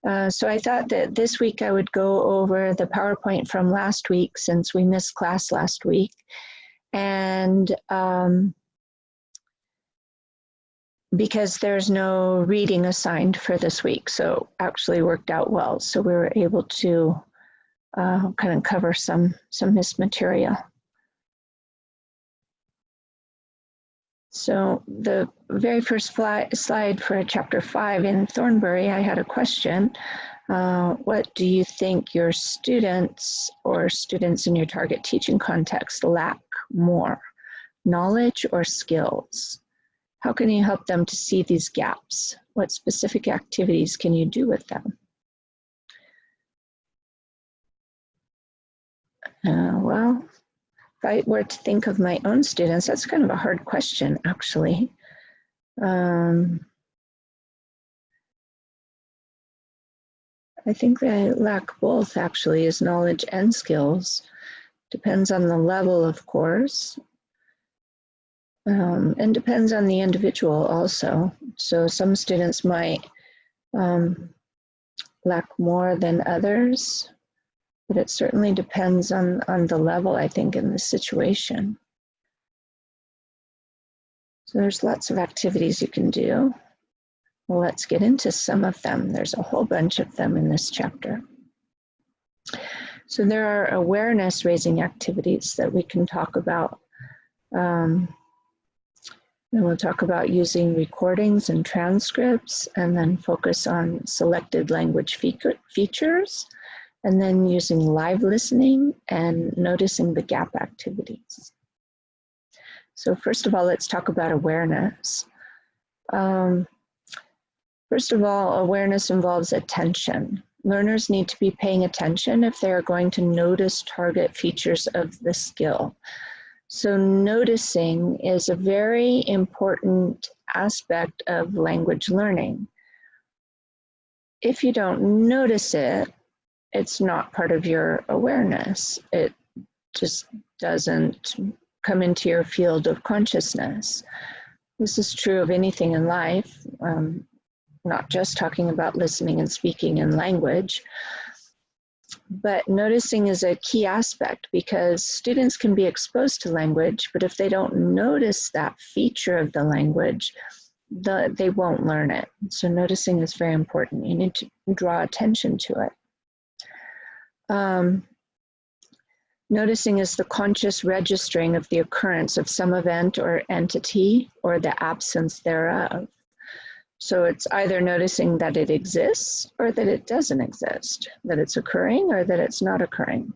So I thought that this week I would go over the PowerPoint from last week since we missed class last week. And because there's no reading assigned for this week, so actually worked out well. So we were able to kind of cover some missed material. So the very first slide for chapter 5 in Thornbury, I had a question. What do you think your students or students in your target teaching context lack more, knowledge or skills? How can you help them to see these gaps? What specific activities can you do with them? Well, if I were to think of my own students, that's kind of a hard question, actually. I think they lack both, actually, is knowledge and skills. Depends on the level, of course, and depends on the individual also. So some students might lack more than others, but it certainly depends on the level, I think, in the situation. So there's lots of activities you can do. Well, let's get into some of them. There's a whole bunch of them in this chapter. So there are awareness raising activities that we can talk about. And we'll talk about using recordings and transcripts, and then focus on selected language features, and then using live listening and noticing the gap activities. So first of all, let's talk about awareness. First of all, awareness involves attention. Learners need to be paying attention if they are going to notice target features of the skill. So noticing is a very important aspect of language learning. If you don't notice it, it's not part of your awareness. It just doesn't come into your field of consciousness. This is true of anything in life, not just talking about listening and speaking in language, but noticing is a key aspect because students can be exposed to language, but if they don't notice that feature of the language, they won't learn it. So noticing is very important. You need to draw attention to it. Noticing is the conscious registering of the occurrence of some event or entity or the absence thereof. So it's either noticing that it exists or that it doesn't exist, that it's occurring or that it's not occurring.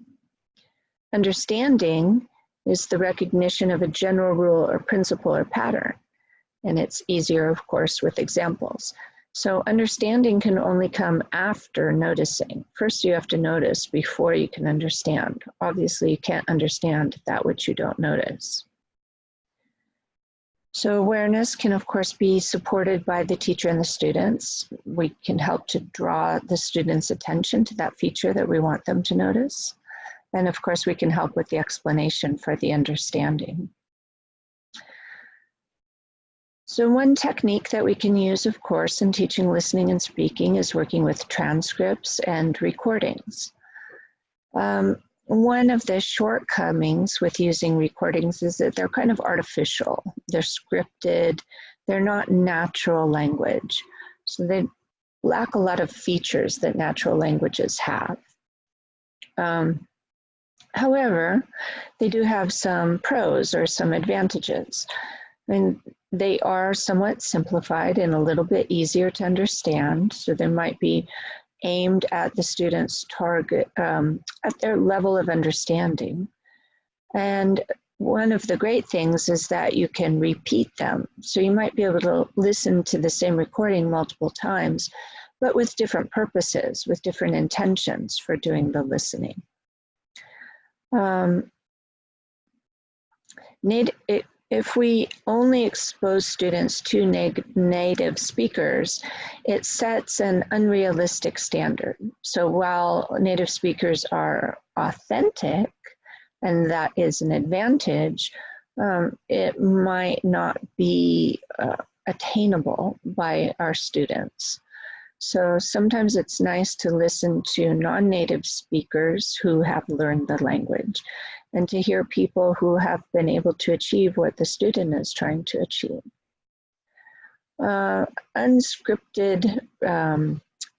Understanding is the recognition of a general rule or principle or pattern. And it's easier, of course, with examples. So understanding can only come after noticing. First, you have to notice before you can understand. Obviously, you can't understand that which you don't notice. So awareness can, of course, be supported by the teacher and the students. We can help to draw the students' attention to that feature that we want them to notice. And of course, we can help with the explanation for the understanding. So one technique that we can use, of course, in teaching listening and speaking is working with transcripts and recordings. One of the shortcomings with using recordings is that they're kind of artificial. They're scripted. They're not natural language. So they lack a lot of features that natural languages have. However, they do have some pros or some advantages. And they are somewhat simplified and a little bit easier to understand. So they might be aimed at the student's target, at their level of understanding. And one of the great things is that you can repeat them. So you might be able to listen to the same recording multiple times, but with different purposes, with different intentions for doing the listening. If we only expose students to native speakers, it sets an unrealistic standard. So while native speakers are authentic, and that is an advantage, it might not be attainable by our students. So sometimes it's nice to listen to non-native speakers who have learned the language and to hear people who have been able to achieve what the student is trying to achieve. Unscripted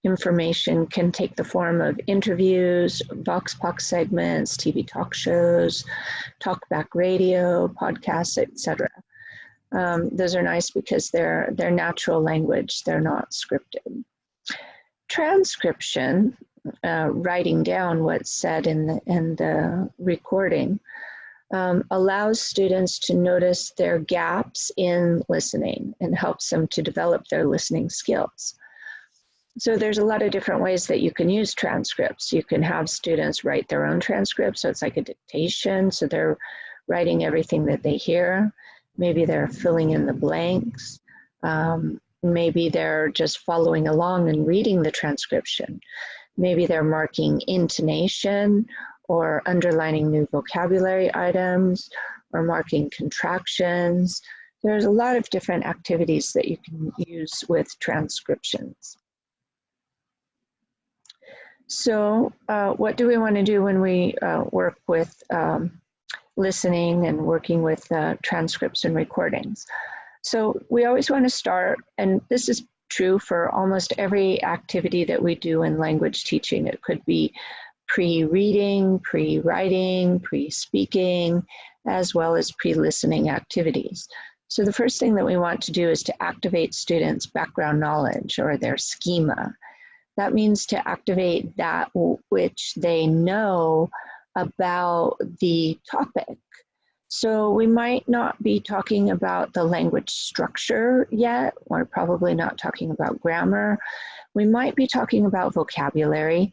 information can take the form of interviews, Vox Pop segments, TV talk shows, talkback radio, podcasts, etc. Those are nice because they're natural language, they're not scripted. Transcription, writing down what's said in the recording, allows students to notice their gaps in listening and helps them to develop their listening skills. So there's a lot of different ways that you can use transcripts. You can have students write their own transcripts, so it's like a dictation, so they're writing everything that they hear. Maybe they're filling in the blanks. Maybe they're just following along and reading the transcription. Maybe they're marking intonation or underlining new vocabulary items or marking contractions. There's a lot of different activities that you can use with transcriptions. So what do we want to do when we work with listening and working with transcripts and recordings? So we always want to start, and this is true for almost every activity that we do in language teaching. It could be pre-reading, pre-writing, pre-speaking, as well as pre-listening activities. So the first thing that we want to do is to activate students' background knowledge or their schema. That means to activate that which they know about the topic. So we might not be talking about the language structure yet. We're probably not talking about grammar. We might be talking about vocabulary,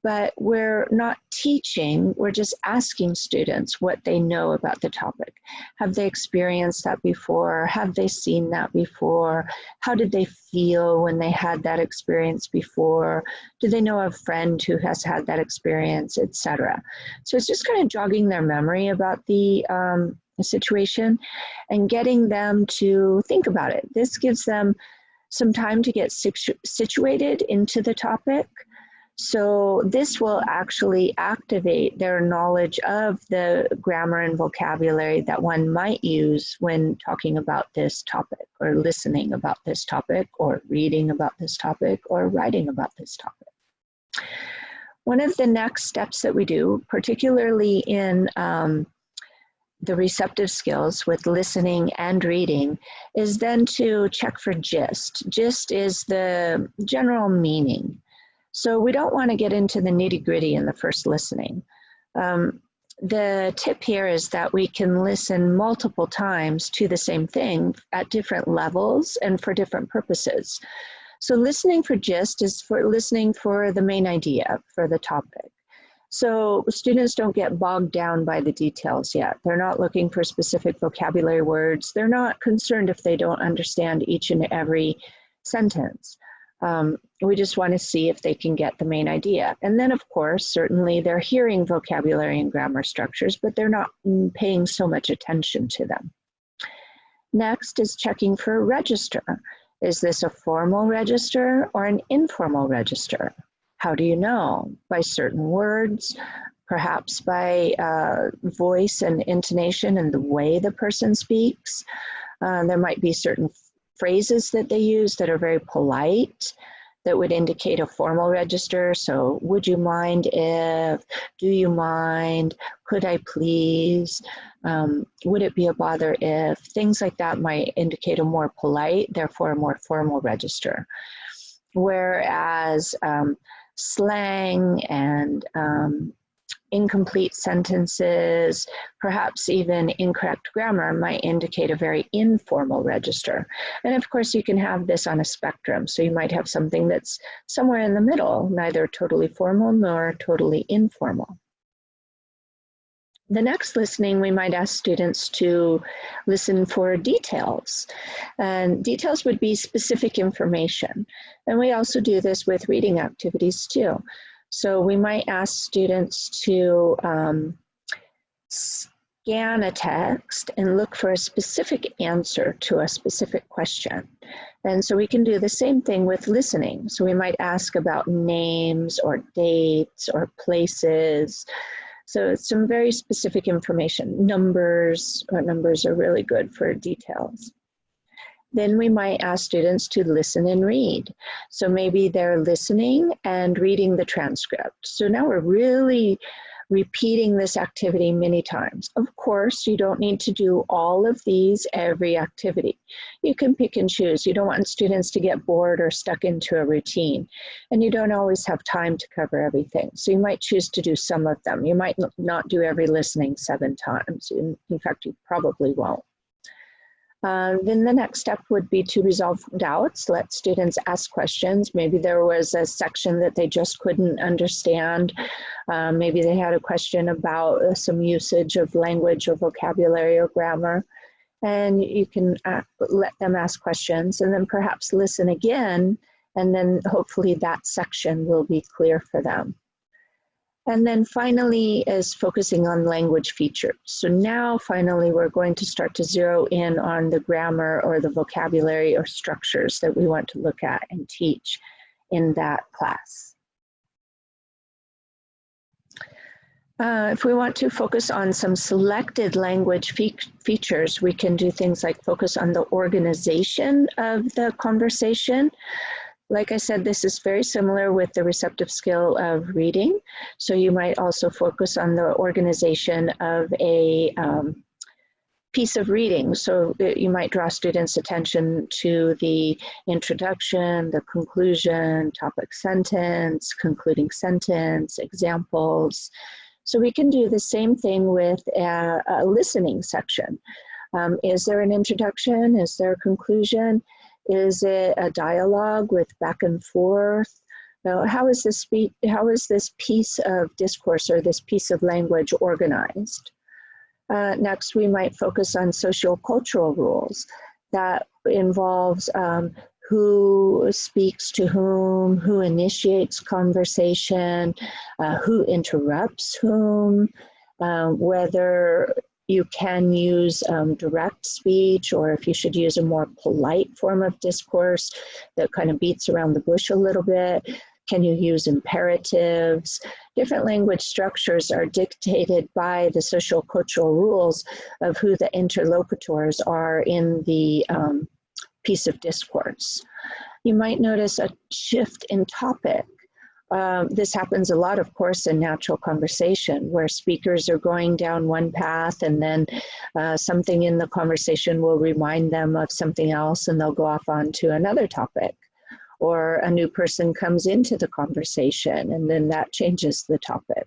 but we're not teaching, we're just asking students what they know about the topic. Have they experienced that before? Have they seen that before? How did they feel when they had that experience before? Do they know a friend who has had that experience, etc.? So it's just kind of jogging their memory about the situation and getting them to think about it. This gives them some time to get situated into the topic. So this will actually activate their knowledge of the grammar and vocabulary that one might use when talking about this topic, or listening about this topic, or reading about this topic, or writing about this topic. One of the next steps that we do, particularly in the receptive skills with listening and reading, is then to check for gist. Gist is the general meaning. So we don't want to get into the nitty-gritty in the first listening. The tip here is that we can listen multiple times to the same thing at different levels and for different purposes. So listening for gist is for listening for the main idea for the topic. So students don't get bogged down by the details yet. They're not looking for specific vocabulary words. They're not concerned if they don't understand each and every sentence. We just want to see if they can get the main idea. And then, of course, certainly they're hearing vocabulary and grammar structures, but they're not paying so much attention to them. Next is checking for a register. Is this a formal register or an informal register? How do you know? By certain words, perhaps by voice and intonation and the way the person speaks. There might be certain phrases that they use that are very polite that would indicate a formal register. So, would you mind if, do you mind, could I please, would it be a bother if, things like that might indicate a more polite, therefore a more formal register. Whereas slang and incomplete sentences, perhaps even incorrect grammar might indicate a very informal register. And of course, you can have this on a spectrum. So you might have something that's somewhere in the middle, neither totally formal nor totally informal. The next listening, we might ask students to listen for details. And details would be specific information. And we also do this with reading activities too. So we might ask students to scan a text and look for a specific answer to a specific question. And so we can do the same thing with listening. So we might ask about names or dates or places. So it's some very specific information. Numbers are really good for details. Then we might ask students to listen and read. So maybe they're listening and reading the transcript. So now we're really repeating this activity many times. Of course, you don't need to do all of these every activity. You can pick and choose. You don't want students to get bored or stuck into a routine. And you don't always have time to cover everything. So you might choose to do some of them. You might not do every listening 7 times. In fact, you probably won't. Then the next step would be to resolve doubts, let students ask questions. Maybe there was a section that they just couldn't understand. Maybe they had a question about some usage of language or vocabulary or grammar. And you can let them ask questions and then perhaps listen again, and then hopefully that section will be clear for them. And then finally is focusing on language features. So now finally we're going to start to zero in on the grammar or the vocabulary or structures that we want to look at and teach in that class. If we want to focus on some selected language features, we can do things like focus on the organization of the conversation. Like I said, this is very similar with the receptive skill of reading. So you might also focus on the organization of a piece of reading. So you might draw students' attention to the introduction, the conclusion, topic sentence, concluding sentence, examples. So we can do the same thing with a listening section. Is there an introduction? Is there a conclusion? Is it a dialogue with back and forth? How is this piece of discourse or this piece of language organized? Next, we might focus on sociocultural rules. That involves who speaks to whom, who initiates conversation, who interrupts whom, whether you can use direct speech, or if you should use a more polite form of discourse that kind of beats around the bush a little bit. Can you use imperatives? Different language structures are dictated by the social cultural rules of who the interlocutors are in the piece of discourse. You might notice a shift in topic. This happens a lot, of course, in natural conversation, where speakers are going down one path and then something in the conversation will remind them of something else and they'll go off onto another topic. Or a new person comes into the conversation and then that changes the topic.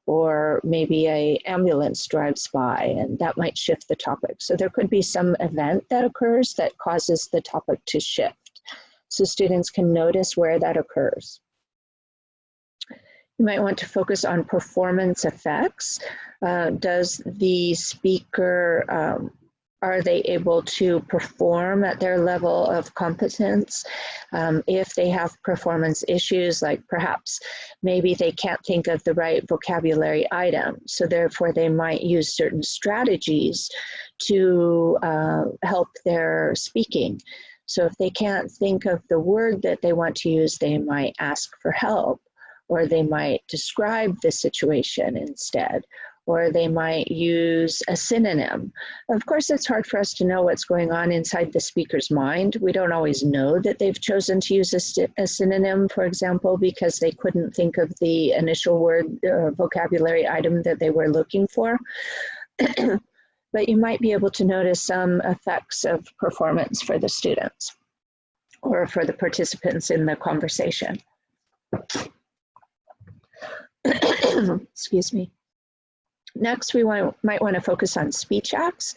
Or maybe an ambulance drives by and that might shift the topic. So there could be some event that occurs that causes the topic to shift. So students can notice where that occurs. You might want to focus on performance effects. Does the speaker, are they able to perform at their level of competence? If they have performance issues, like perhaps maybe they can't think of the right vocabulary item, so therefore they might use certain strategies to help their speaking. So if they can't think of the word that they want to use, they might ask for help, or they might describe the situation instead, or they might use a synonym. Of course, it's hard for us to know what's going on inside the speaker's mind. We don't always know that they've chosen to use a synonym, for example, because they couldn't think of the initial word or vocabulary item that they were looking for. But you might be able to notice some effects of performance for the students or for the participants in the conversation. Excuse me. Next, we might want to focus on speech acts.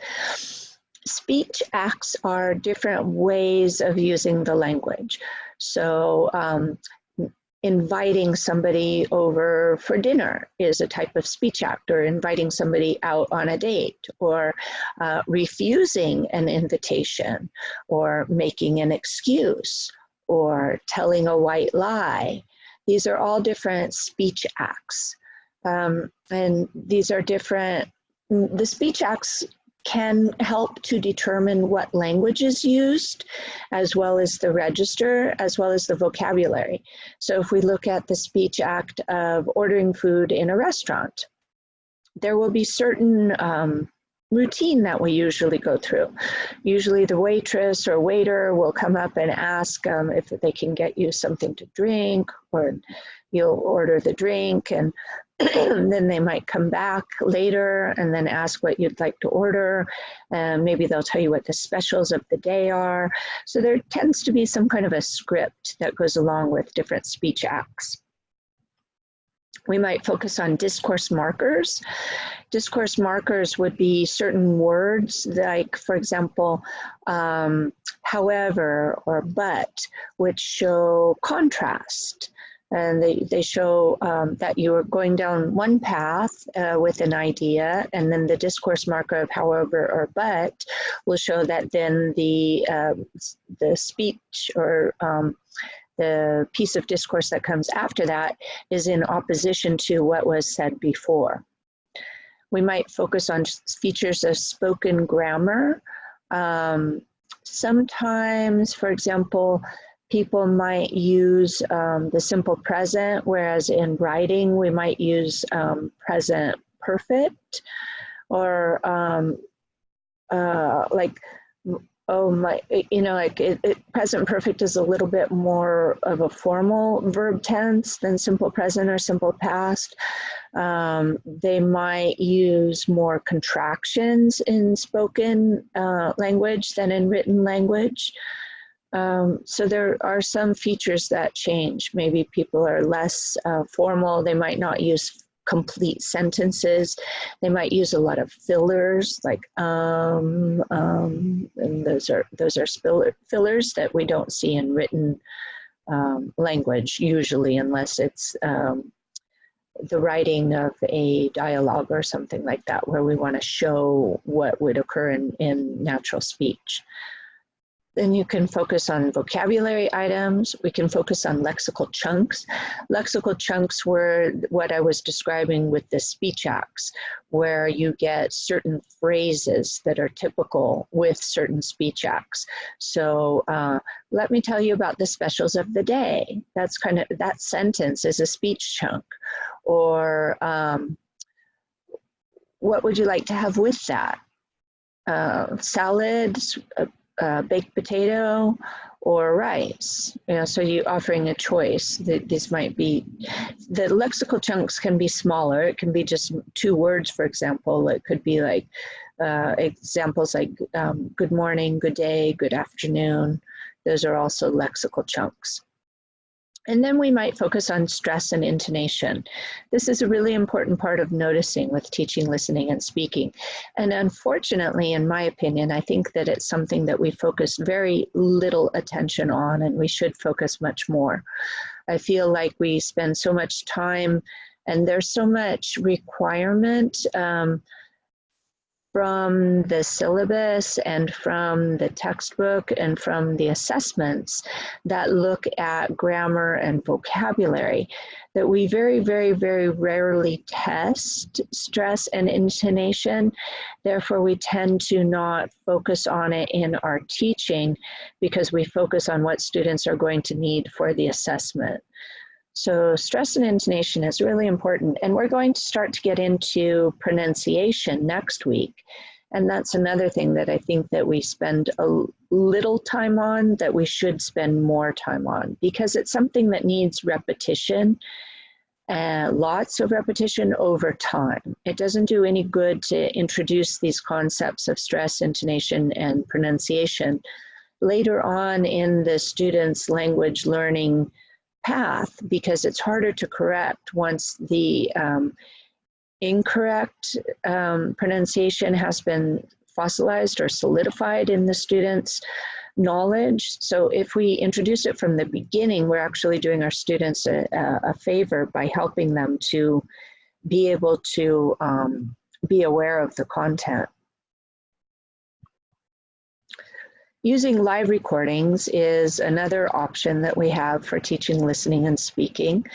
Speech acts are different ways of using the language. So inviting somebody over for dinner is a type of speech act, or inviting somebody out on a date, or refusing an invitation, or making an excuse, or telling a white lie. These are all different speech acts. And these are different the speech acts can help to determine what language is used, as well as the register, as well as the vocabulary. So if we look at the speech act of ordering food in a restaurant, there will be certain routine that we usually go through. Usually the waitress or waiter will come up and ask if they can get you something to drink, or you'll order the drink, and then they might come back later and then ask what you'd like to order. And maybe they'll tell you what the specials of the day are. So there tends to be some kind of a script that goes along with different speech acts. We might focus on discourse markers. Discourse markers would be certain words like, for example, however or but, which show contrast. And they show that you are going down one path with an idea, and then the discourse marker of however or but will show that then the speech or the piece of discourse that comes after that is in opposition to what was said before. We might focus on features of spoken grammar. Sometimes, for example, people might use the simple present, whereas in writing we might use present perfect, or like, oh my, like present perfect is a little bit more of a formal verb tense than simple present or simple past. They might use more contractions in spoken language than in written language. So there are some features that change. Maybe people are less formal. They might not use complete sentences. They might use a lot of fillers, like and those are fillers that we don't see in written language usually, unless it's the writing of a dialogue or something like that, where we want to show what would occur in natural speech. Then you can focus on vocabulary items. We can focus on lexical chunks. Lexical chunks were what I was describing with the speech acts, where you get certain phrases that are typical with certain speech acts. So let me tell you about the specials of the day. That's kind of, that sentence is a speech chunk. Or what would you like to have with that? Salads, baked potato, or rice. So you're offering a choice. This might be, the lexical chunks can be smaller. It can be just 2 words, for example. It could be like examples like good morning, good day, good afternoon. Those are also lexical chunks. And then we might focus on stress and intonation. This is a really important part of noticing with teaching, listening, and speaking. And unfortunately, in my opinion, I think that it's something that we focus very little attention on, and we should focus much more. I feel like we spend so much time, and there's so much requirement from the syllabus and from the textbook and from the assessments that look at grammar and vocabulary, that we very, very, very rarely test stress and intonation. Therefore, we tend to not focus on it in our teaching because we focus on what students are going to need for the assessment. So stress and intonation is really important, and we're going to start to get into pronunciation next week. And that's another thing that I think that we spend a little time on, that we should spend more time on, because it's something that needs repetition, lots of repetition over time. It doesn't do any good to introduce these concepts of stress, intonation, and pronunciation later on in the student's language learning path, because it's harder to correct once the incorrect pronunciation has been fossilized or solidified in the student's knowledge. So if we introduce it from the beginning, we're actually doing our students a favor by helping them to be able to be aware of the content. Using live recordings is another option that we have for teaching, listening, and speaking.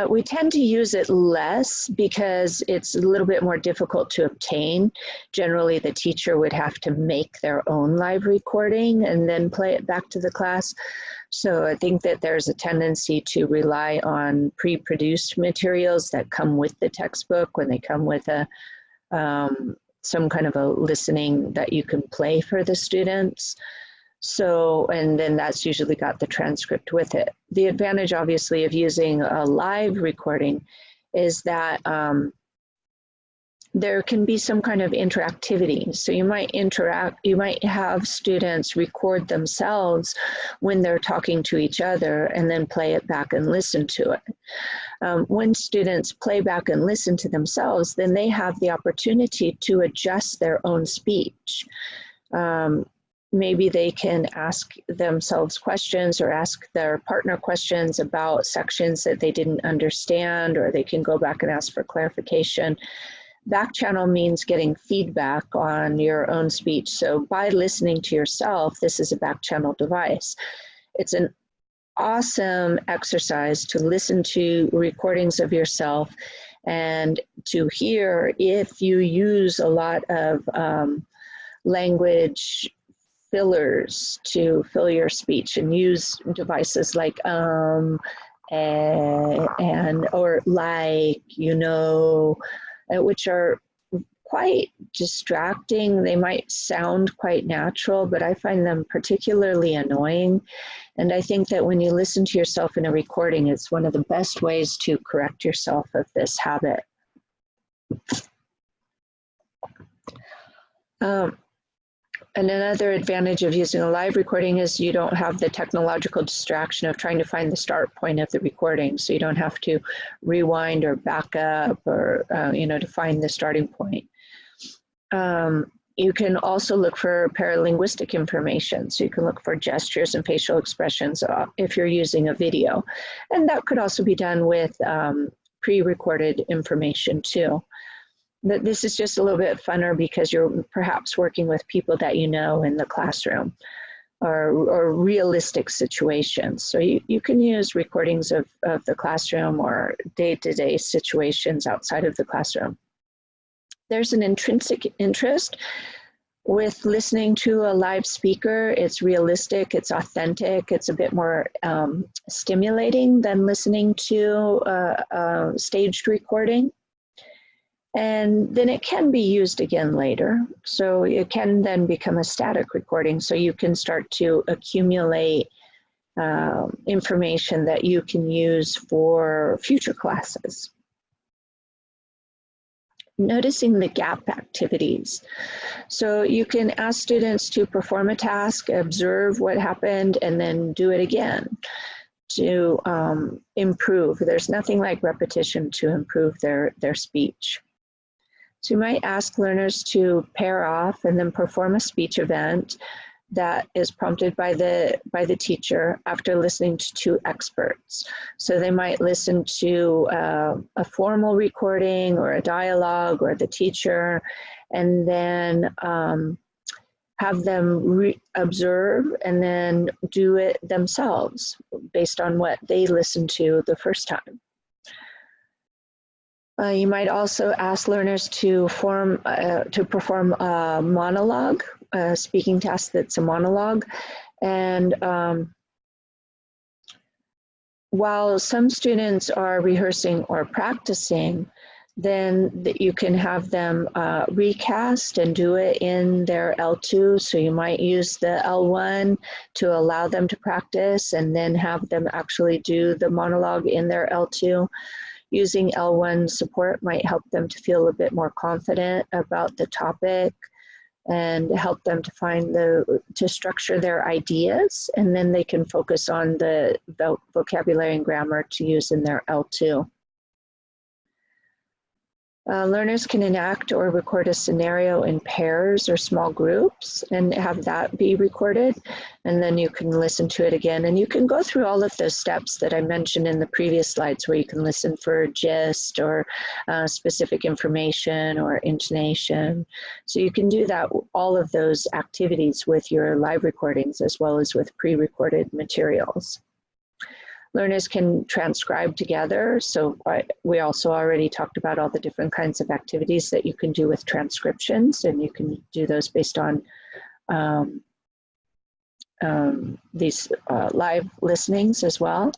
We tend to use it less because it's a little bit more difficult to obtain. Generally, the teacher would have to make their own live recording and then play it back to the class. So I think that there's a tendency to rely on pre-produced materials that come with the textbook when they come with a some kind of a listening that you can play for the students. So, and then that's usually got the transcript with it. The advantage, obviously, of using a live recording is that there can be some kind of interactivity. So you might have students record themselves when they're talking to each other and then play it back and listen to it. When students play back and listen to themselves, then they have the opportunity to adjust their own speech. Maybe they can ask themselves questions or ask their partner questions about sections that they didn't understand, or they can go back and ask for clarification. Back channel means getting feedback on your own speech. So by listening to yourself, this is a back channel device. It's an awesome exercise to listen to recordings of yourself and to hear if you use a lot of language fillers to fill your speech, and use devices like and or like, you know, which are quite distracting. They might sound quite natural, but I find them particularly annoying. And I think that when you listen to yourself in a recording, it's one of the best ways to correct yourself of this habit. And another advantage of using a live recording is you don't have the technological distraction of trying to find the start point of the recording. So you don't have to rewind or back up or, you know, to find the starting point. You can also look for paralinguistic information. So you can look for gestures and facial expressions if you're using a video. And that could also be done with pre-recorded information too. This is just a little bit funner because you're perhaps working with people that you know in the classroom, or realistic situations. So you can use recordings of the classroom or day-to-day situations outside of the classroom. There's an intrinsic interest with listening to a live speaker. It's realistic, it's authentic, it's a bit more stimulating than listening to a staged recording. And then it can be used again later. So it can then become a static recording. So you can start to accumulate information that you can use for future classes. Noticing the gap activities. So you can ask students to perform a task, observe what happened, and then do it again to improve. There's nothing like repetition to improve their speech. So you might ask learners to pair off and then perform a speech event that is prompted by the teacher after listening to two experts. So they might listen to a formal recording or a dialogue or the teacher, and then have them observe and then do it themselves based on what they listened to the first time. You might also ask learners to perform a monologue, a speaking task that's a monologue. And while some students are rehearsing or practicing, then you can have them recast and do it in their L2. So you might use the L1 to allow them to practice and then have them actually do the monologue in their L2. Using L1 support might help them to feel a bit more confident about the topic and help them to structure their ideas, and then they can focus on the vocabulary and grammar to use in their L2. Learners can enact or record a scenario in pairs or small groups and have that be recorded, and then you can listen to it again. And you can go through all of those steps that I mentioned in the previous slides, where you can listen for gist or specific information or intonation. So you can do that, all of those activities with your live recordings as well as with pre-recorded materials. Learners can transcribe together. So we also already talked about all the different kinds of activities that you can do with transcriptions, and you can do those based on these live listenings as well.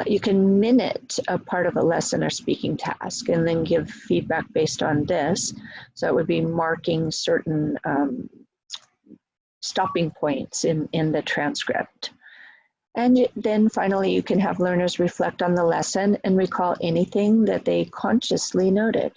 You can minute a part of a lesson or speaking task and then give feedback based on this. So it would be marking certain stopping points in the transcript. And then finally, you can have learners reflect on the lesson and recall anything that they consciously noted.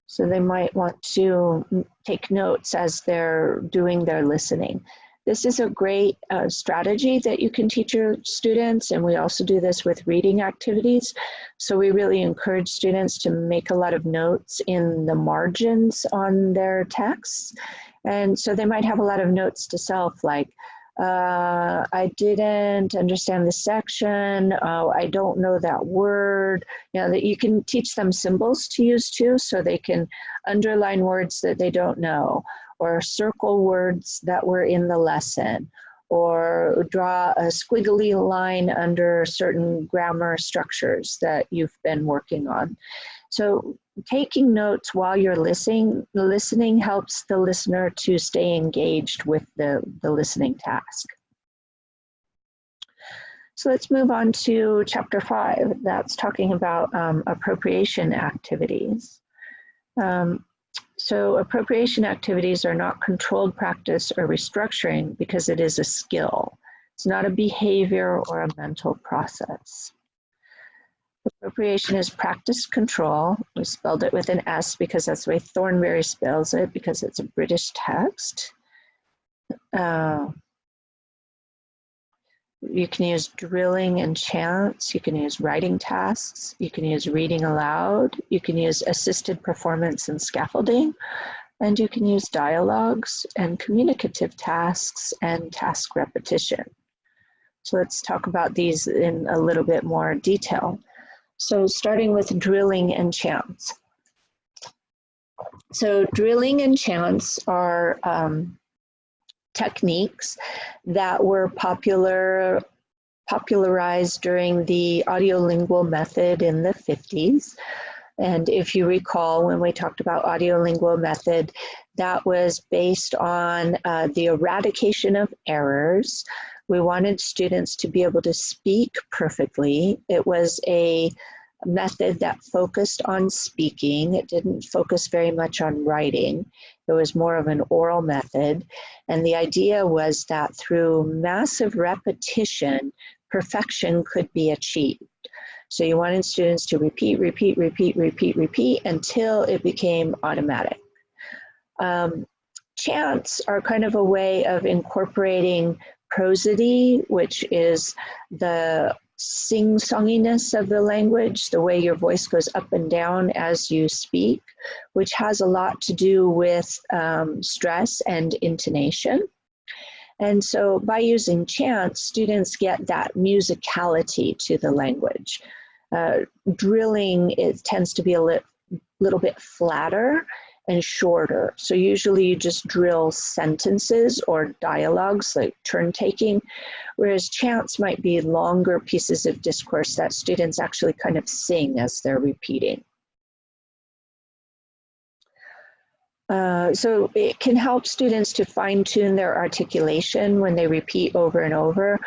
So they might want to take notes as they're doing their listening. This is a great strategy that you can teach your students, and we also do this with reading activities. So we really encourage students to make a lot of notes in the margins on their texts. And so they might have a lot of notes to self, like, I didn't understand this section, I don't know that word. You know, that you can teach them symbols to use too, so they can underline words that they don't know, or circle words that were in the lesson, or draw a squiggly line under certain grammar structures that you've been working on. So taking notes while you're listening helps the listener to stay engaged with the listening task. So let's move on to chapter 5. That's talking about appropriation activities. So appropriation activities are not controlled practice or restructuring because it is a skill. It's not a behavior or a mental process. Appropriation is practice control. We spelled it with an S because that's the way Thornberry spells it, because it's a British text. You can use drilling and chants. You can use writing tasks. You can use reading aloud. You can use assisted performance and scaffolding. And you can use dialogues and communicative tasks and task repetition. So let's talk about these in a little bit more detail. So starting with drilling and chants. So drilling and chants are techniques that were popularized during the audiolingual method in the 50s. And if you recall, when we talked about audiolingual method, that was based on the eradication of errors. We wanted students to be able to speak perfectly. It was a method that focused on speaking. It didn't focus very much on writing. It was more of an oral method. And the idea was that through massive repetition, perfection could be achieved. So you wanted students to repeat, repeat, repeat, repeat, repeat until it became automatic. Chants are kind of a way of incorporating prosody, which is the sing-songiness of the language, the way your voice goes up and down as you speak, which has a lot to do with stress and intonation. And so by using chants, students get that musicality to the language. Drilling, it tends to be a little bit flatter and shorter. So usually you just drill sentences or dialogues, like turn taking, whereas chants might be longer pieces of discourse that students actually kind of sing as they're repeating. So it can help students to fine-tune their articulation when they repeat over and over.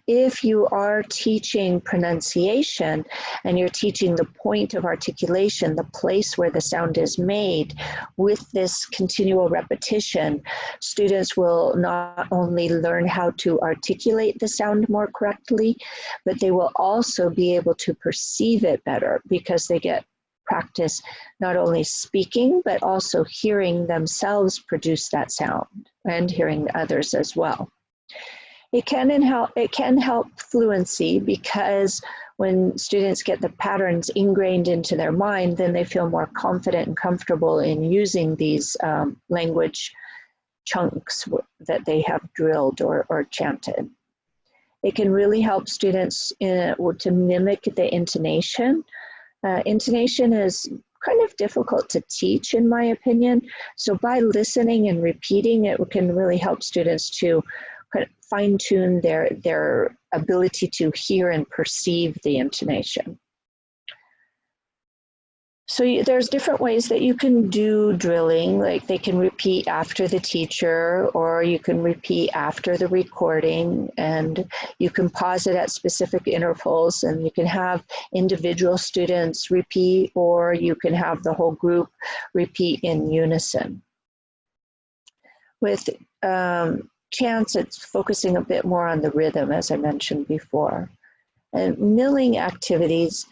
If you are teaching pronunciation and you're teaching the point of articulation, the place where the sound is made, with this continual repetition, students will not only learn how to articulate the sound more correctly, but they will also be able to perceive it better because they get practice not only speaking, but also hearing themselves produce that sound and hearing others as well. It can help fluency because when students get the patterns ingrained into their mind, then they feel more confident and comfortable in using these language chunks that they have drilled or chanted. It can really help students to mimic the intonation. Intonation is kind of difficult to teach, in my opinion. So by listening and repeating, it can really help students to fine-tune their ability to hear and perceive the intonation. So there's different ways that you can do drilling, like they can repeat after the teacher, or you can repeat after the recording, and you can pause it at specific intervals, and you can have individual students repeat, or you can have the whole group repeat in unison. With chants, it's focusing a bit more on the rhythm, as I mentioned before. And milling activities,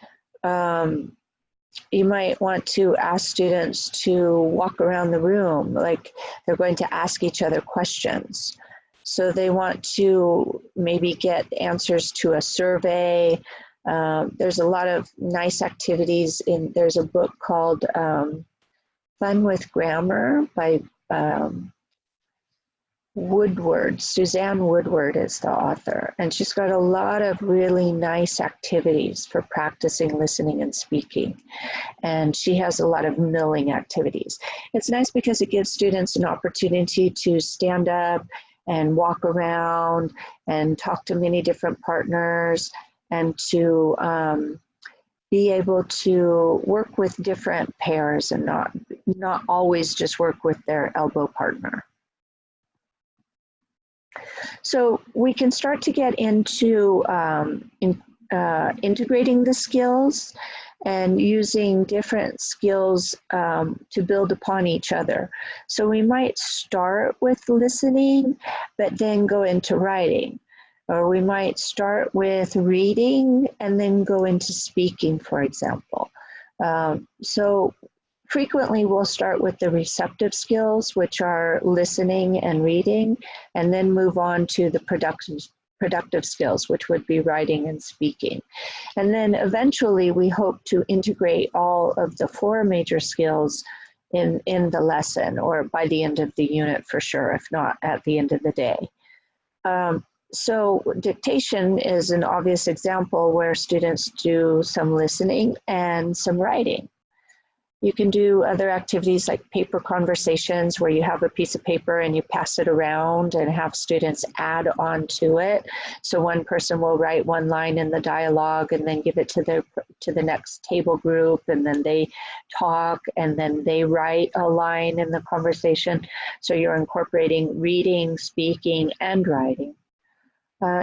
you might want to ask students to walk around the room, like they're going to ask each other questions. So they want to maybe get answers to a survey. There's a lot of nice activities there's a book called Fun with Grammar by Woodward. Suzanne Woodward is the author, and she's got a lot of really nice activities for practicing listening and speaking. And she has a lot of milling activities. It's nice because it gives students an opportunity to stand up and walk around and talk to many different partners, and to be able to work with different pairs and not always just work with their elbow partner. So we can start to get into integrating the skills and using different skills to build upon each other. So we might start with listening, but then go into writing. Or we might start with reading and then go into speaking, for example. So frequently, we'll start with the receptive skills, which are listening and reading, and then move on to the productive skills, which would be writing and speaking. And then eventually, we hope to integrate all of the 4 major skills in the lesson, or by the end of the unit for sure, if not at the end of the day. So dictation is an obvious example where students do some listening and some writing. You can do other activities like paper conversations, where you have a piece of paper and you pass it around and have students add on to it. So one person will write one line in the dialogue and then give it to the next table group, and then they talk, and then they write a line in the conversation. So you're incorporating reading, speaking, and writing.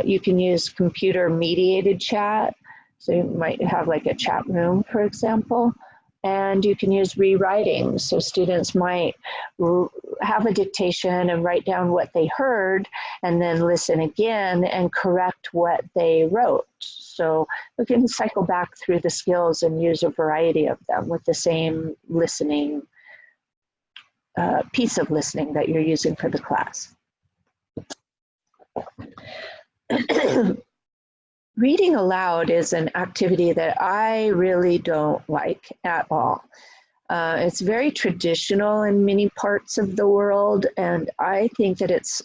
You can use computer-mediated chat. So you might have like a chat room, for example. And you can use rewriting. So students might have a dictation and write down what they heard, and then listen again and correct what they wrote. So we can cycle back through the skills and use a variety of them with the same listening, piece of listening that you're using for the class. Reading aloud is an activity that I really don't like at all. It's very traditional in many parts of the world, and I think that it's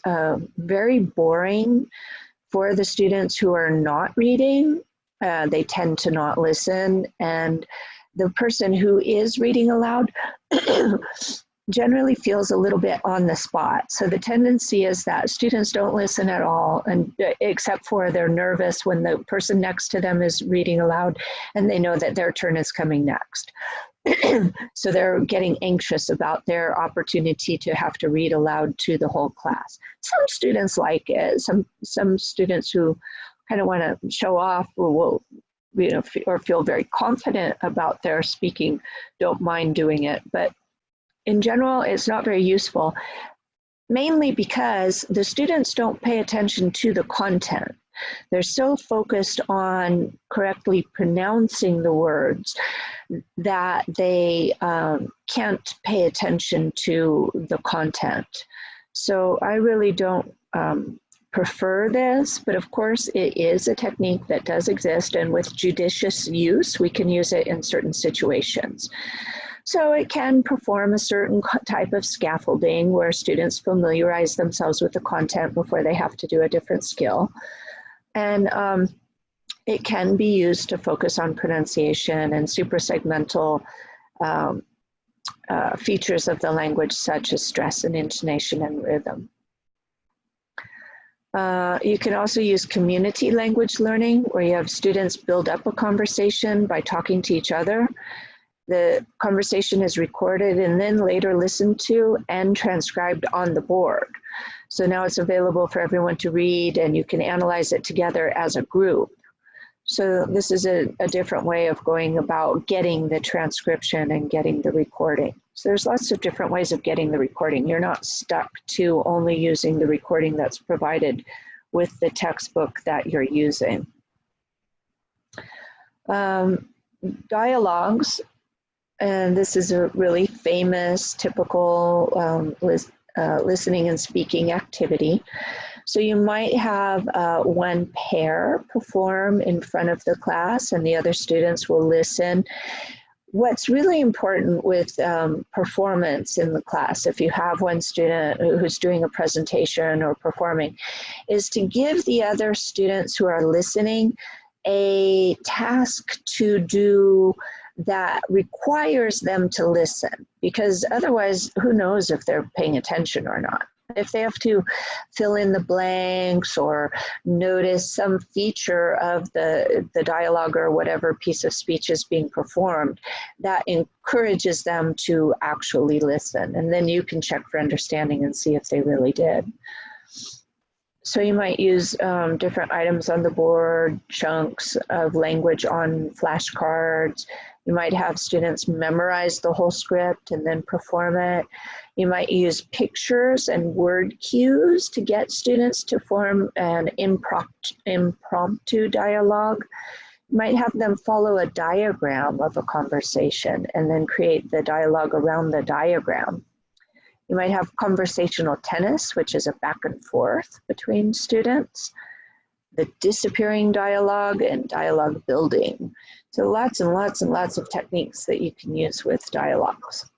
very boring for the students who are not reading. They tend to not listen, and the person who is reading aloud generally feels a little bit on the spot. So the tendency is that students don't listen at all, and except for they're nervous when the person next to them is reading aloud and they know that their turn is coming next. So they're getting anxious about their opportunity to have to read aloud to the whole class. Some students like it. Some students who kind of want to show off will or feel very confident about their speaking don't mind doing it. But in general, it's not very useful, mainly because the students don't pay attention to the content. They're so focused on correctly pronouncing the words that they can't pay attention to the content. So I really don't prefer this, but of course it is a technique that does exist, and with judicious use, we can use it in certain situations. So it can perform a certain type of scaffolding where students familiarize themselves with the content before they have to do a different skill. And it can be used to focus on pronunciation and suprasegmental features of the language, such as stress and intonation and rhythm. You can also use community language learning, where you have students build up a conversation by talking to each other. The conversation is recorded and then later listened to and transcribed on the board. So now it's available for everyone to read, and you can analyze it together as a group. So this is a different way of going about getting the transcription and getting the recording. So there's lots of different ways of getting the recording. You're not stuck to only using the recording that's provided with the textbook that you're using. Dialogues, and this is a really famous, typical listening and speaking activity. So you might have one pair perform in front of the class and the other students will listen. What's really important with performance in the class, if you have one student who's doing a presentation or performing, is to give the other students who are listening a task to do that requires them to listen, because otherwise, who knows if they're paying attention or not. If they have to fill in the blanks or notice some feature of the dialogue or whatever piece of speech is being performed, that encourages them to actually listen. And then you can check for understanding and see if they really did. So you might use different items on the board, chunks of language on flashcards. You might have students memorize the whole script and then perform it. You might use pictures and word cues to get students to form an impromptu dialogue. You might have them follow a diagram of a conversation and then create the dialogue around the diagram. You might have conversational tennis, which is a back and forth between students, the disappearing dialogue, and dialogue building. So lots and lots and lots of techniques that you can use with dialogues.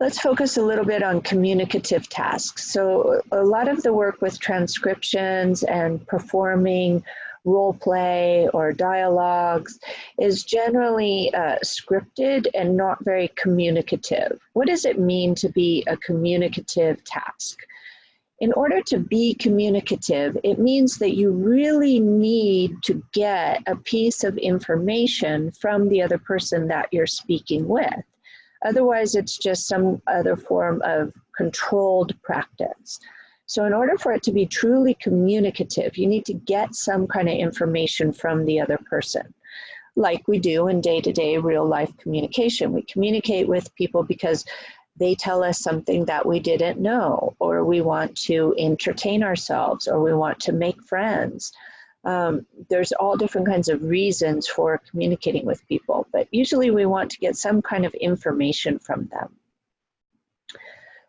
Let's focus a little bit on communicative tasks. So a lot of the work with transcriptions and performing role play or dialogues is generally scripted and not very communicative. What does it mean to be a communicative task? In order to be communicative, it means that you really need to get a piece of information from the other person that you're speaking with. Otherwise, it's just some other form of controlled practice. So in order for it to be truly communicative, you need to get some kind of information from the other person, like we do in day-to-day real-life communication. We communicate with people because they tell us something that we didn't know, or we want to entertain ourselves, or we want to make friends. There's all different kinds of reasons for communicating with people, but usually we want to get some kind of information from them.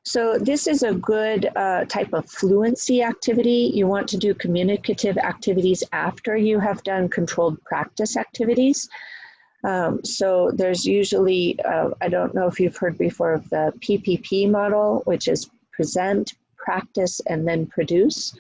So this is a good type of fluency activity. You want to do communicative activities after you have done controlled practice activities. So there's usually, I don't know if you've heard before of the PPP model, which is present, practice, and then produce.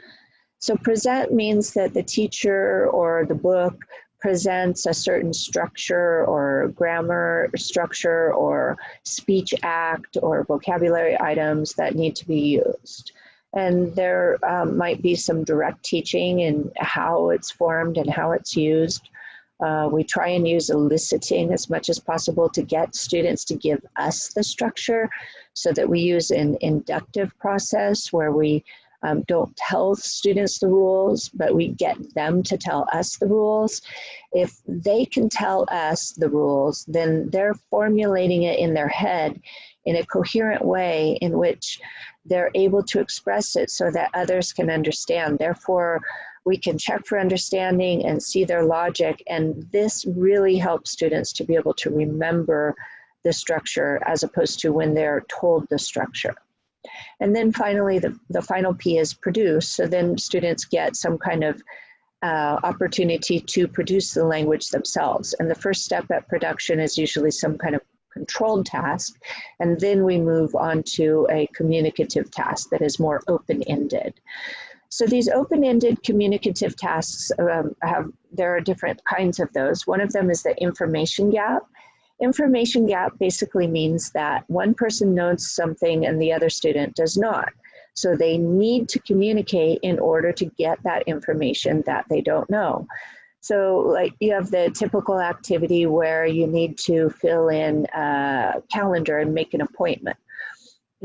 So present means that the teacher or the book presents a certain structure or grammar structure or speech act or vocabulary items that need to be used. And there might be some direct teaching in how it's formed and how it's used. We try and use eliciting as much as possible to get students to give us the structure, so that we use an inductive process where we don't tell students the rules, but we get them to tell us the rules. If they can tell us the rules, then they're formulating it in their head in a coherent way in which they're able to express it so that others can understand. Therefore, we can check for understanding and see their logic, and this really helps students to be able to remember the structure as opposed to when they're told the structure. And then finally, the final P is produce. So then students get some kind of opportunity to produce the language themselves. And the first step at production is usually some kind of controlled task. And then we move on to a communicative task that is more open-ended. So these open-ended communicative tasks, there are different kinds of those. One of them is the information gap. Information gap basically means that one person knows something and the other student does not. So they need to communicate in order to get that information that they don't know. So like you have the typical activity where you need to fill in a calendar and make an appointment.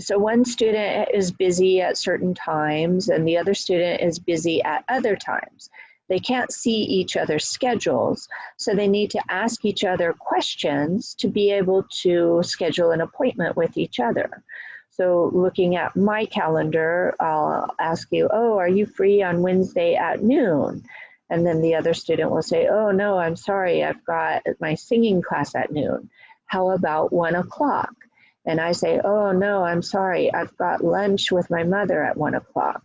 So one student is busy at certain times and the other student is busy at other times. They can't see each other's schedules, so they need to ask each other questions to be able to schedule an appointment with each other. So looking at my calendar, I'll ask you, oh, are you free on Wednesday at noon? And then the other student will say, oh no, I'm sorry, I've got my singing class at noon. How about 1 o'clock? And I say, oh no, I'm sorry, I've got lunch with my mother at 1 o'clock.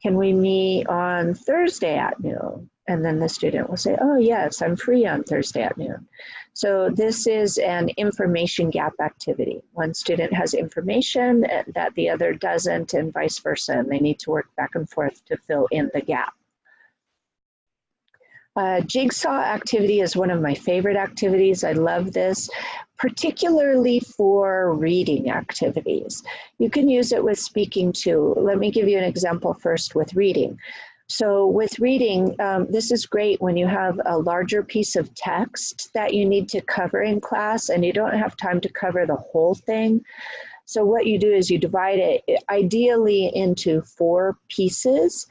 Can we meet on Thursday at noon? And then the student will say, oh yes, I'm free on Thursday at noon. So this is an information gap activity. One student has information that the other doesn't and vice versa, and they need to work back and forth to fill in the gap. Jigsaw activity is one of my favorite activities. I love this, particularly for reading activities. You can use it with speaking too. Let me give you an example first with reading. So with reading, this is great when you have a larger piece of text that you need to cover in class and you don't have time to cover the whole thing. So what you do is you divide it ideally into 4 pieces,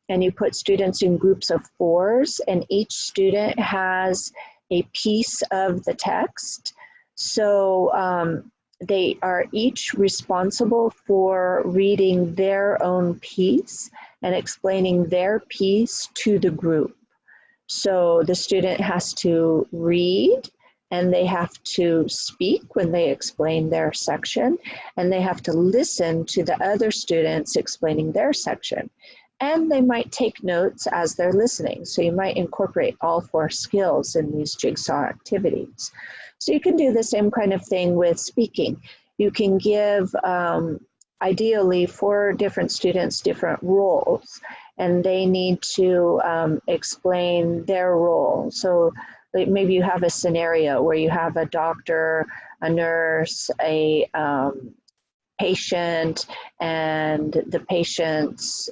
and you put students in groups of 4s, and each student has a piece of the text. So they are each responsible for reading their own piece and explaining their piece to the group. So the student has to read, and they have to speak when they explain their section, and they have to listen to the other students explaining their section. And they might take notes as they're listening. So you might incorporate all 4 skills in these jigsaw activities. So you can do the same kind of thing with speaking. You can give ideally 4 different students different roles, and they need to explain their role. So like maybe you have a scenario where you have a doctor, a nurse, a patient, and the patient's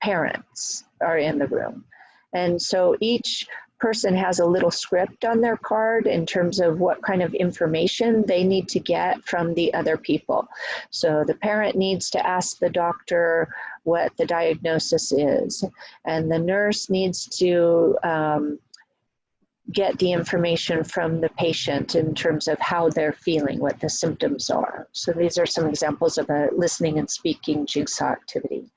parents are in the room. And so each person has a little script on their card in terms of what kind of information they need to get from the other people. So the parent needs to ask the doctor what the diagnosis is, and the nurse needs to get the information from the patient in terms of how they're feeling, what the symptoms are. So these are some examples of a listening and speaking jigsaw activity.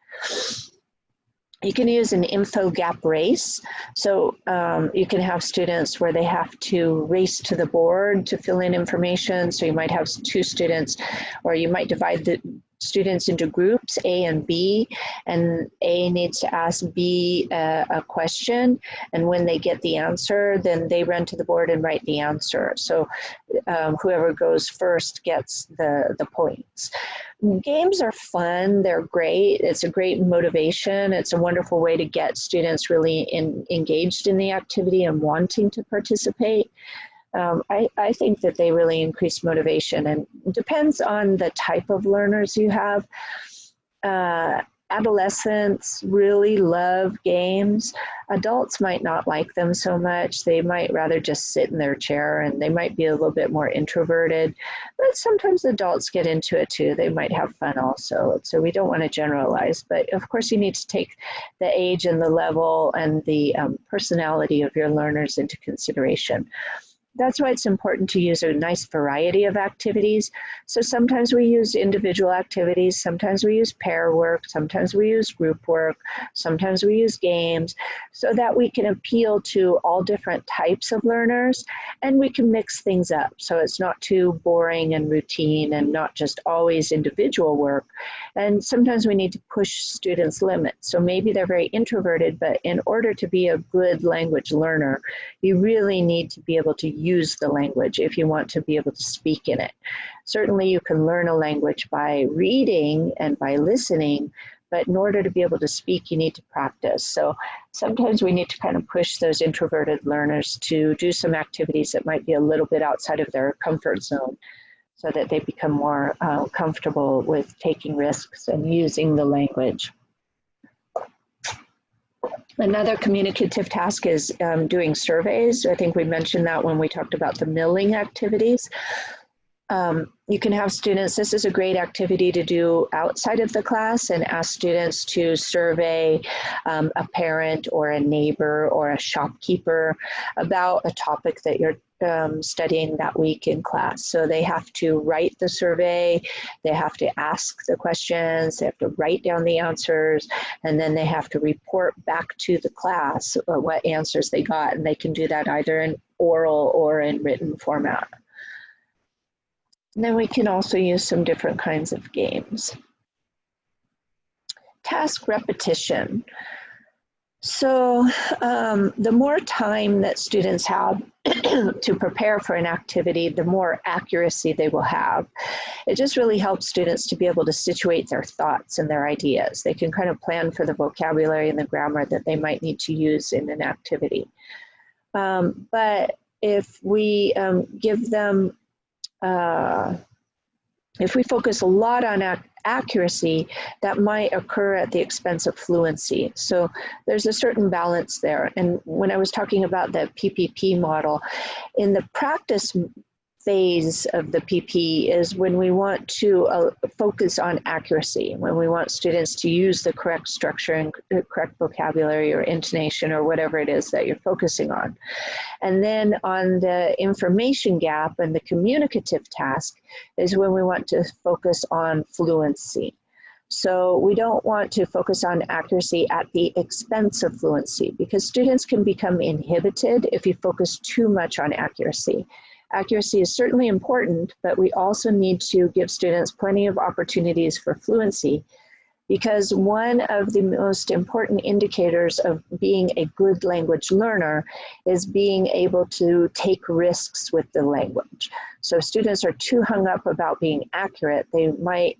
You can use an info gap race. So you can have students where they have to race to the board to fill in information. So you might have 2 students, or you might divide the students into groups A and B, and A needs to ask B a question, and when they get the answer, then they run to the board and write the answer. So whoever goes first gets the points. Games are fun, they're great, it's a great motivation, it's a wonderful way to get students really engaged in the activity and wanting to participate. I think that they really increase motivation, and it depends on the type of learners you have. Adolescents really love games. Adults might not like them so much. They might rather just sit in their chair, and they might be a little bit more introverted, but sometimes adults get into it too. They might have fun also. So we don't want to generalize, but of course you need to take the age and the level and the personality of your learners into consideration. That's why it's important to use a nice variety of activities. So sometimes we use individual activities, sometimes we use pair work, sometimes we use group work, sometimes we use games, so that we can appeal to all different types of learners, and we can mix things up so it's not too boring and routine and not just always individual work. And sometimes we need to push students' limits. So maybe they're very introverted, but in order to be a good language learner, you really need to be able to use the language if you want to be able to speak in it. Certainly you can learn a language by reading and by listening, but in order to be able to speak, you need to practice. So sometimes we need to kind of push those introverted learners to do some activities that might be a little bit outside of their comfort zone. so that they become more comfortable with taking risks and using the language. Another communicative task is doing surveys. I think we mentioned that when we talked about the milling activities. You can have students, this is a great activity to do outside of the class, and ask students to survey a parent or a neighbor or a shopkeeper about a topic that you're studying that week in class. So they have to write the survey, they have to ask the questions, they have to write down the answers, and then they have to report back to the class what answers they got, and they can do that either in oral or in written format. And then we can also use some different kinds of games. Task repetition. So the more time that students have to prepare for an activity, the more accuracy they will have. It just really helps students to be able to situate their thoughts and their ideas. They can kind of plan for the vocabulary and the grammar that they might need to use in an activity. But if we give them if we focus a lot on accuracy, that might occur at the expense of fluency. So there's a certain balance there. And when I was talking about the PPP model, in the practice phase of the PP is when we want to focus on accuracy, when we want students to use the correct structure and correct vocabulary or intonation or whatever it is that you're focusing on. And then on the information gap and the communicative task is when we want to focus on fluency. So we don't want to focus on accuracy at the expense of fluency, because students can become inhibited if you focus too much on accuracy. Accuracy is certainly important, but we also need to give students plenty of opportunities for fluency, because one of the most important indicators of being a good language learner is being able to take risks with the language. So if students are too hung up about being accurate, they might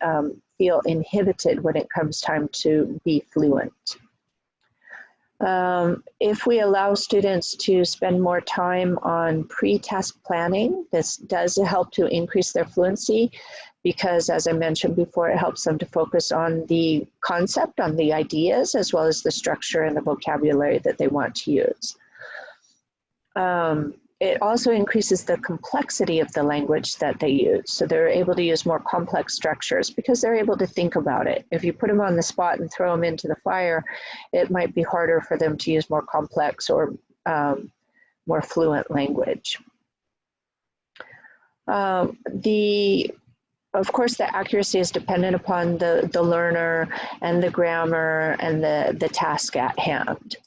feel inhibited when it comes time to be fluent. If we allow students to spend more time on pre-task planning, this does help to increase their fluency, because as I mentioned before, it helps them to focus on the concept, on the ideas, as well as the structure and the vocabulary that they want to use. It also increases the complexity of the language that they use. So they're able to use more complex structures because they're able to think about it. If you put them on the spot and throw them into the fire, it might be harder for them to use more complex or more fluent language. Of course, the accuracy is dependent upon the learner and the grammar and the task at hand.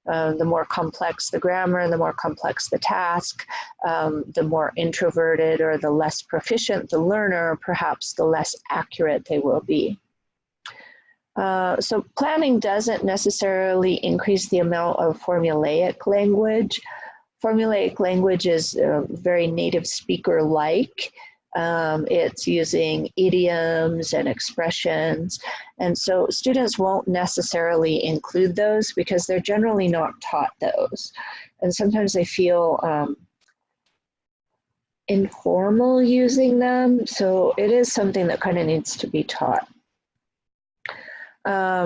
The more complex the grammar, the more complex the task, the more introverted or the less proficient the learner, perhaps the less accurate they will be. So planning doesn't necessarily increase the amount of formulaic language. Formulaic language is very native speaker-like. It's using idioms and expressions, and so students won't necessarily include those because they're generally not taught those, and sometimes they feel informal using them, so it is something that kind of needs to be taught.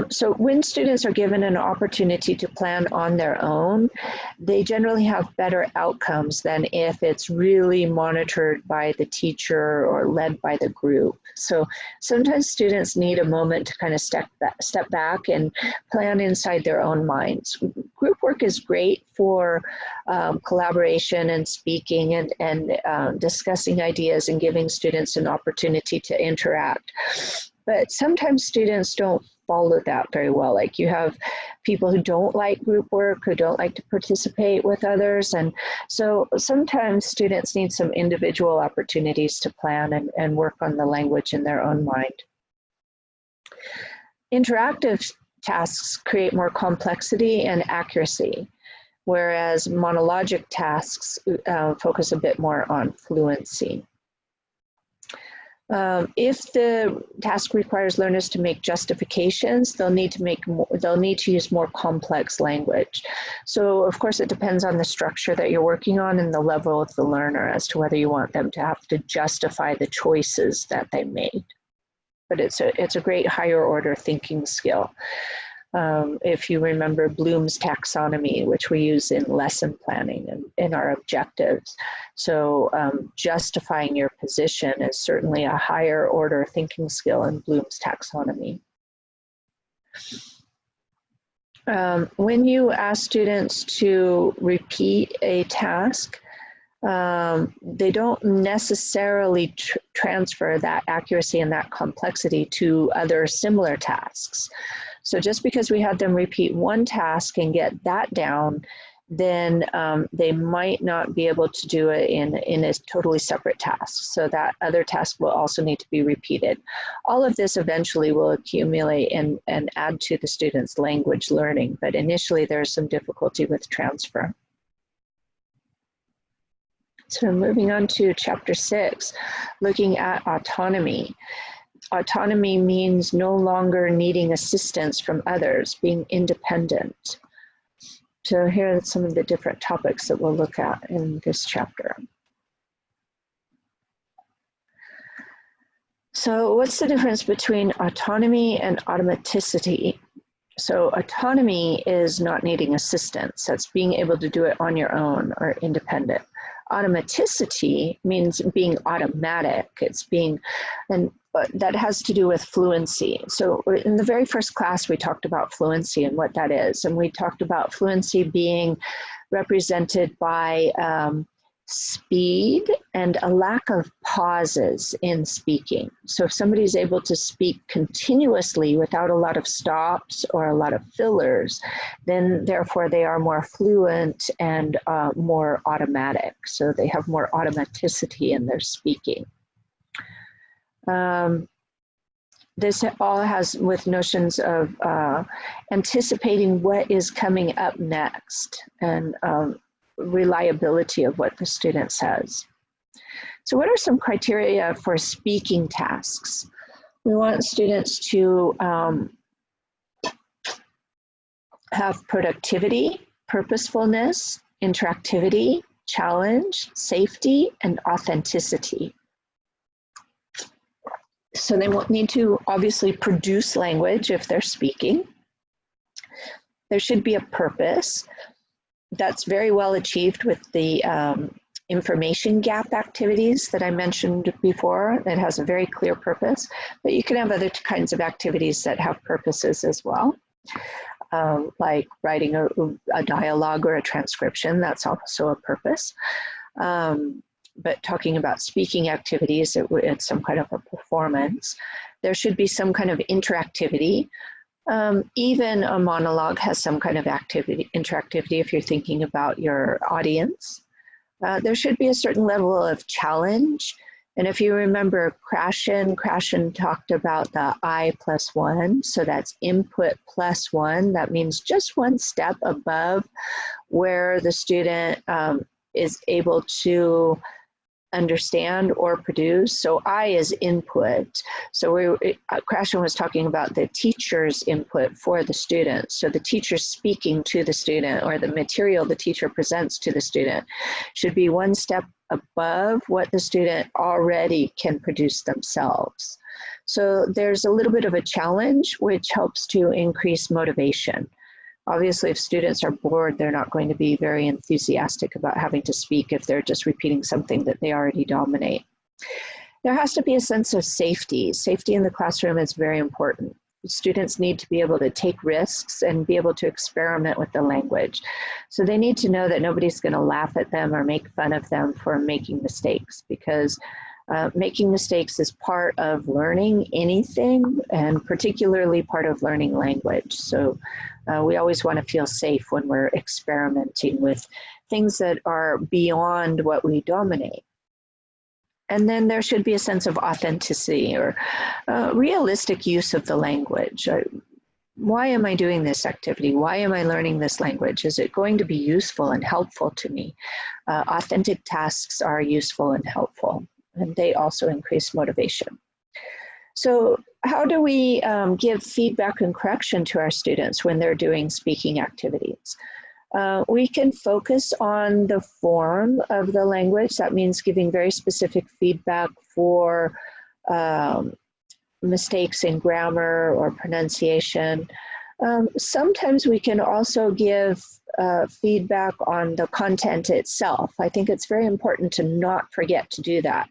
So when students are given an opportunity to plan on their own, they generally have better outcomes than if it's really monitored by the teacher or led by the group. So sometimes students need a moment to kind of step back and plan inside their own minds. Group work is great for collaboration and speaking and discussing ideas and giving students an opportunity to interact. But sometimes students don't follow that very well. Like you have people who don't like group work, who don't like to participate with others. And so sometimes students need some individual opportunities to plan and work on the language in their own mind. Interactive tasks create more complexity and accuracy, whereas monologic tasks focus a bit more on fluency. If the task requires learners to make justifications, they'll need to use more complex language. So of course it depends on the structure that you're working on and the level of the learner as to whether you want them to have to justify the choices that they made. But it's a great higher order thinking skill. If you remember Bloom's taxonomy, which we use in lesson planning and in our objectives. So justifying your position is certainly a higher order thinking skill in Bloom's taxonomy. When you ask students to repeat a task, they don't necessarily transfer that accuracy and that complexity to other similar tasks. So just because we had them repeat one task and get that down, then they might not be able to do it in a totally separate task. So that other task will also need to be repeated. All of this eventually will accumulate and add to the student's language learning, but initially there's some difficulty with transfer. So moving on to chapter 6, looking at autonomy. Autonomy means no longer needing assistance from others, being independent. So here are some of the different topics that we'll look at in this chapter. So what's the difference between autonomy and automaticity? So autonomy is not needing assistance. That's being able to do it on your own or independent. Automaticity means being automatic. It's being, and that has to do with fluency. So in the very first class, we talked about fluency and what that is. And we talked about fluency being represented by speed and a lack of pauses in speaking. So if somebody's able to speak continuously without a lot of stops or a lot of fillers, then therefore they are more fluent and more automatic. So they have more automaticity in their speaking. This all has with notions of anticipating what is coming up next and reliability of what the student says. So what are some criteria for speaking tasks? We want students to have productivity, purposefulness, interactivity, challenge, safety, and authenticity. So they won't need to obviously produce language if they're speaking. There should be a purpose. That's very well achieved with the information gap activities that I mentioned before. That has a very clear purpose, but you can have other kinds of activities that have purposes as well. Like writing a dialogue or a transcription, that's also a purpose. But talking about speaking activities, it's some kind of a performance. There should be some kind of interactivity. Even a monologue has some kind of interactivity if you're thinking about your audience. There should be a certain level of challenge. And if you remember Krashen talked about the I+1. So that's input +1. That means just one step above where the student is able to understand or produce. So I is input. So Krashen was talking about the teacher's input for the student. So the teacher speaking to the student, or the material the teacher presents to the student, should be one step above what the student already can produce themselves. So there's a little bit of a challenge, which helps to increase motivation. Obviously, if students are bored, they're not going to be very enthusiastic about having to speak if they're just repeating something that they already dominate. There has to be a sense of safety. Safety in the classroom is very important. Students need to be able to take risks and be able to experiment with the language. So they need to know that nobody's going to laugh at them or make fun of them for making mistakes, because making mistakes is part of learning anything, and particularly part of learning language. So we always want to feel safe when we're experimenting with things that are beyond what we dominate. And then there should be a sense of authenticity, or realistic use of the language. Why am I doing this activity? Why am I learning this language? Is it going to be useful and helpful to me? Authentic tasks are useful and helpful. and they also increase motivation. So how do we give feedback and correction to our students when they're doing speaking activities? We can focus on the form of the language. That means giving very specific feedback for mistakes in grammar or pronunciation. Sometimes we can also give feedback on the content itself. I think it's very important to not forget to do that.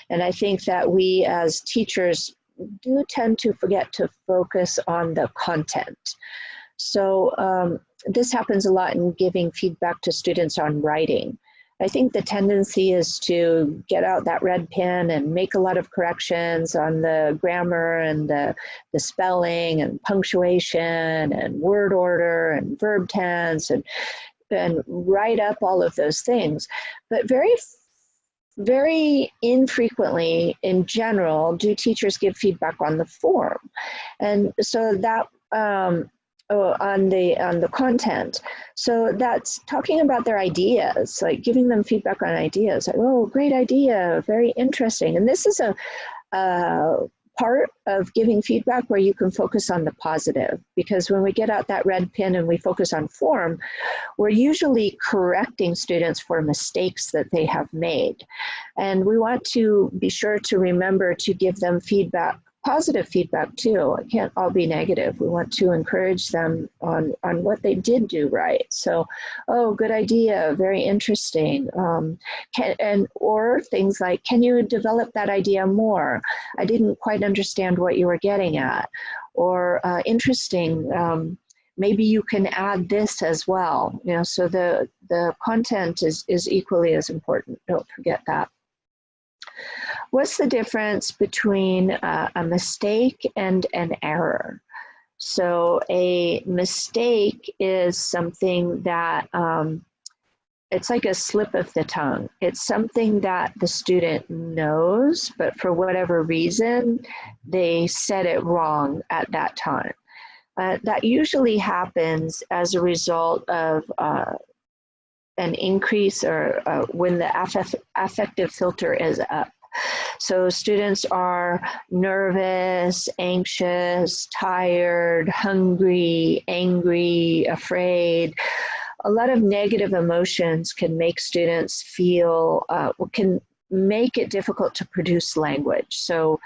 And I think that we as teachers do tend to forget to focus on the content. So this happens a lot in giving feedback to students on writing. I think the tendency is to get out that red pen and make a lot of corrections on the grammar and the spelling and punctuation and word order and verb tense and write up all of those things. But very infrequently, in general, do teachers give feedback on the form. And so that on the content. So that's talking about their ideas, like giving them feedback on ideas. Like, oh, great idea, very interesting. And this is a part of giving feedback where you can focus on the positive, because when we get out that red pen and we focus on form, we're usually correcting students for mistakes that they have made. And we want to be sure to remember to give them feedback, positive feedback too. It can't all be negative. We want to encourage them on what they did do right. So, oh, good idea, very interesting. Or things like, can you develop that idea more? I didn't quite understand what you were getting at. Or interesting, maybe you can add this as well. You know, so the content is equally as important. Don't forget that. What's the difference between a mistake and an error? So a mistake is something that, it's like a slip of the tongue. It's something that the student knows, but for whatever reason, they said it wrong at that time. That usually happens as a result of an increase or when the affective filter is up. So students are nervous, anxious, tired, hungry, angry, afraid. A lot of negative emotions can make students feel, can make it difficult to produce language. So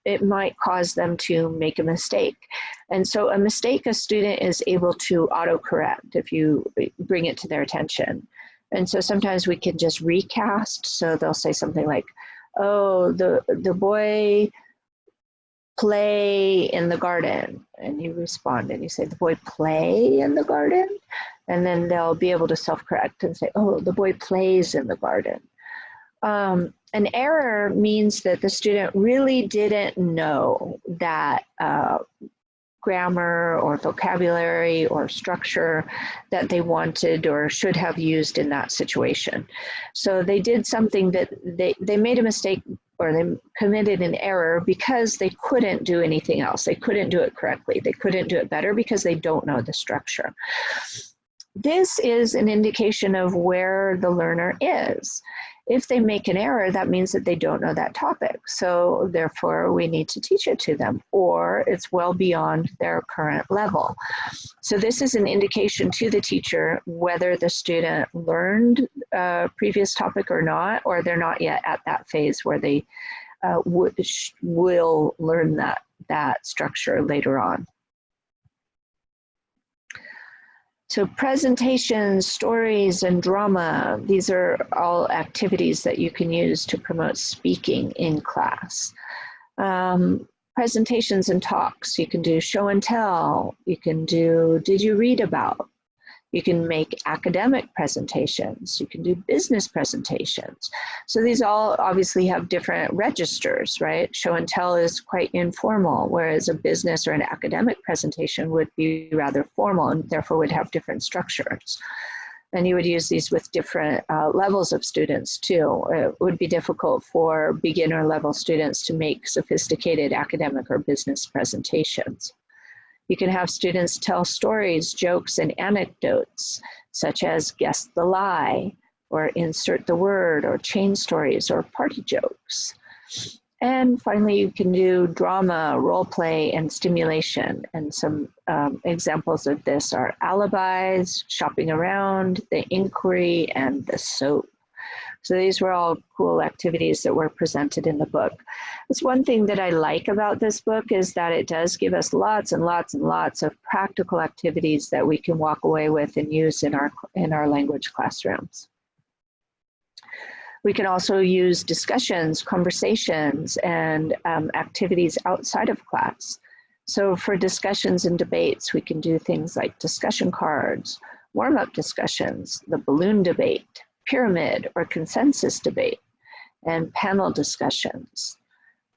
it might cause them to make a mistake. And so a mistake a student is able to autocorrect if you bring it to their attention. And so sometimes we can just recast. So they'll say something like, oh, the boy play in the garden. And you respond and you say, the boy play in the garden? And then they'll be able to self-correct and say, oh, the boy plays in the garden. An error means that the student really didn't know that grammar or vocabulary or structure that they wanted or should have used in that situation. So they did something that they made a mistake or they committed an error because they couldn't do anything else. They couldn't do it correctly. They couldn't do it better because they don't know the structure. This is an indication of where the learner is. If they make an error, that means that they don't know that topic. So therefore, we need to teach it to them, or it's well beyond their current level. So this is an indication to the teacher whether the student learned a previous topic or not, or they're not yet at that phase where they will learn that structure later on. So presentations, stories, and drama, these are all activities that you can use to promote speaking in class. Presentations and talks, you can do show and tell, you can do did you read about, you can make academic presentations, you can do business presentations. So these all obviously have different registers, right? Show and tell is quite informal, whereas a business or an academic presentation would be rather formal and therefore would have different structures. And you would use these with different levels of students too. It would be difficult for beginner level students to make sophisticated academic or business presentations. You can have students tell stories, jokes, and anecdotes, such as guess the lie, or insert the word, or chain stories, or party jokes. And finally, you can do drama, role play, and stimulation. And some examples of this are alibis, shopping around, the inquiry, and the soap. So these were all cool activities that were presented in the book. It's one thing that I like about this book is that it does give us lots and lots and lots of practical activities that we can walk away with and use in our language classrooms. We can also use discussions, conversations, and activities outside of class. So for discussions and debates, we can do things like discussion cards, warm-up discussions, the balloon debate, pyramid or consensus debate, and panel discussions.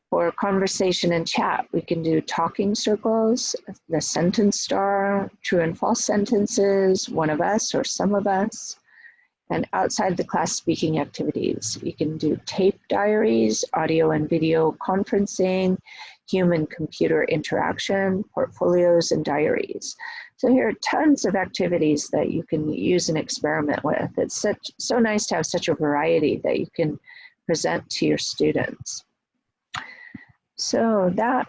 For conversation and chat, we can do talking circles, the sentence star, true and false sentences, one of us or some of us. And outside the class speaking activities, you can do tape diaries, audio and video conferencing, human-computer interaction, portfolios, and diaries. So here are tons of activities that you can use and experiment with. It's so nice to have such a variety that you can present to your students. So that